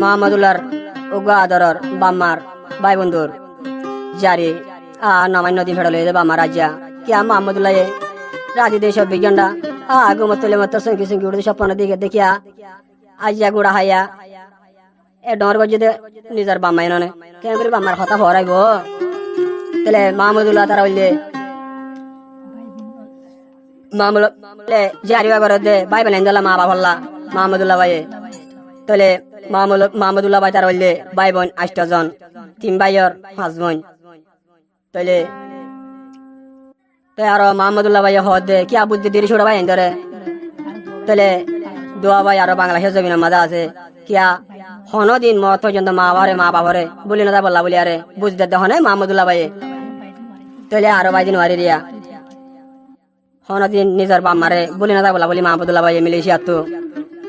মাহমুদুল্লাহর উগা আদরর বাম্মার ভাই বন্ধুর জারি নামান্য দিন ফেড়ল বাম্মা রাজ্যা কিয়া মাহমুদুল্লাহ রাজি দেশ বিজ্ঞানটা গুমতলে মত সঙ্গী সঙ্গী উড়ে স্বপ্ন দিকে দেখিয়া আজিয়া গুড়া হাইয়া এ ডর গজে নিজের বাম্মাই ননে কেন করে বাম্মার কথা হরাইব তাহলে মাহমুদুল্লাহ তারা হইলে মামুলে জারিবা করে দে ভাই বোন এন্দলা মা বাবা মাহমুদুল্লাহ ভাই তাহলে মাহমুদুল্লাহ ভাই তার হইলে ভাই বোন 8 জন 3 ভাইয়ের 5 বোন তাহলে আর মাহমুদুল্লাহ ভাই হদ দে কি বুঝতে দেরি ছোট ভাই এন্দরে তাহলে দোয়া ভাই আর বাংলাদেশের জমিনের মাঝে আছে কিয়া হনদিন মত পর্যন্ত মা বাবারে বলি না বললা বলি আরে বুঝতে দে হনে মাহমুদুল্লাহ ভাই তাহলে আরো ভাই দিন ওয়ারি রিয়া হনদিন নিজের বাম্মারে বলি না বলা বলি মাহমুদুল্লাহ ভাই মিলেছিয়া তো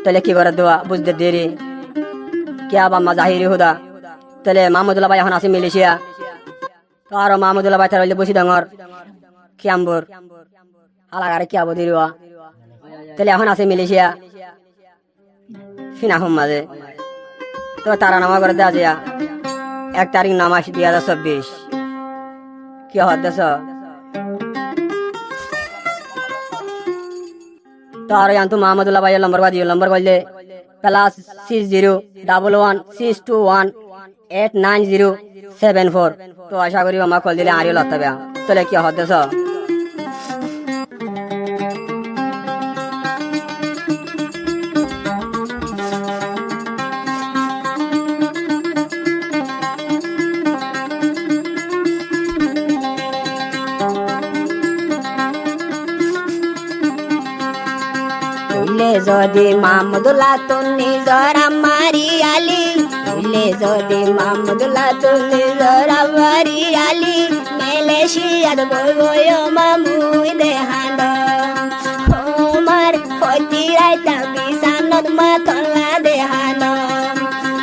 তাহলে কি করে দোয়া বুঝতে দেরি কিয়া বাম্মা জাহিরি হুদা তাহলে মাহমুদুল্লাহ ভাই এখন আছে মিলেছিয়া তো আরো মাহমুদুল্লাহ ভাই তার হইলে বসি ডাঙর কিয়াম্বর হালাগারে কিয়া বদিরিওয়া তাহলে এখন আছে মিলেছিয়া ফিনাহুম মাঝে তো তারা নামা করে দেওয়া যায় 1 তারিখ নামাজ 2024 কি হদ্দেশ তো আর জানতো মাহমুদুল্লাহ ভাইয়ের নম্বর করলে +6011618907 তো আশা করি আমার কল দিলে আরিও লাগতে তাহলে কি হদ্দেশ যদি মাহমুদুল্লাহ তুমি জরা মারি আলি ভুলে যদি মাহমুদুল্লাহ তুমি জরা মারি আলি মেলেশিয়াত বই মামুই দেহান ওমার ফতি রাইতা বিসানত মাতলা দেহান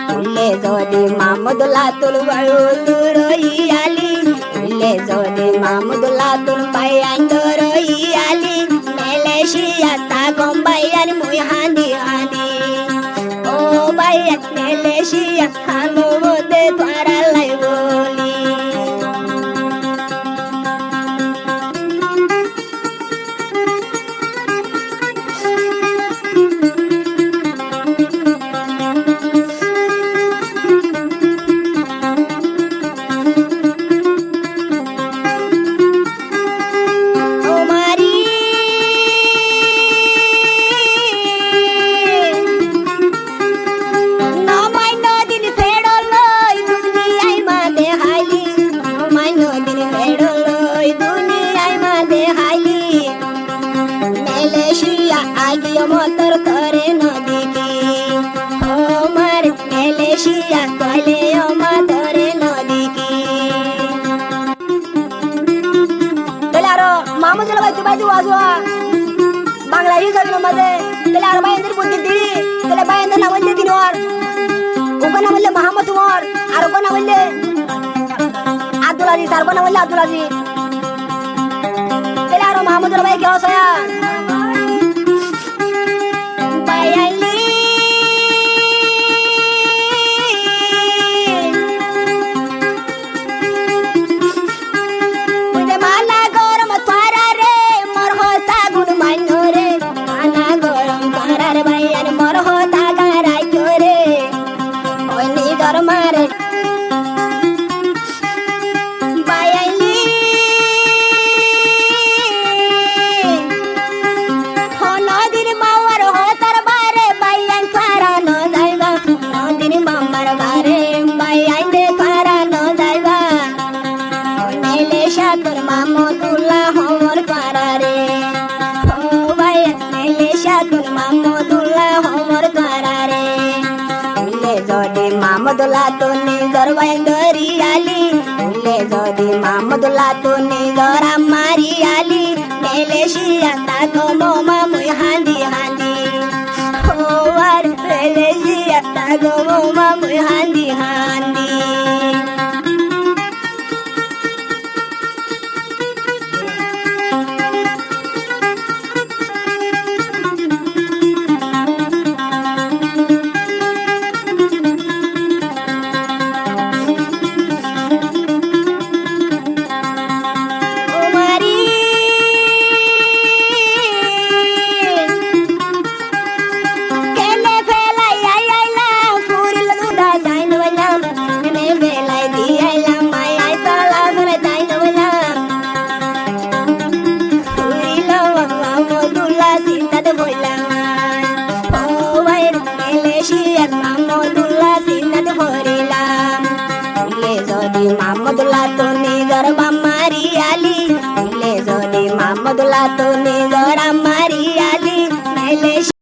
ভুলে যদি মাহমুদুল্লাহ তুল বায়ু তুরই আলি ভুলে যদি মাহমুদুল্লাহ তুল পাইয়ান দরই আলি মেলেশিয়াত Bayar muy handi oh bayar Malaysia hanu de para lai boli motor करे nodi ki omar Malaysia kale motor nodi ki telaro mahamudullah bhai tubai duwa bangla hi jabi namade telaro bhai endir buddhi diri tele bhai endir nawalle dinor uko nawalle muhammad umar ar uko nawalle abdul aziz ar uko nawalle abdul aziz telaro mahamudullah bhai kya hoya माहमुदुल्लाह तो निजर वैंदरी आली भूले जदी माहमुदुल्लाह तो निजर मारी आली मेलेशिया ताको मोमा मुई हांदी हांदी होवार मेलेशिया ताको मोमा मुई हांदी हांदी মামদুল্লাহ তো নিজর বাম্মারি আলি দিলে যদি মামদুল্লাহ তো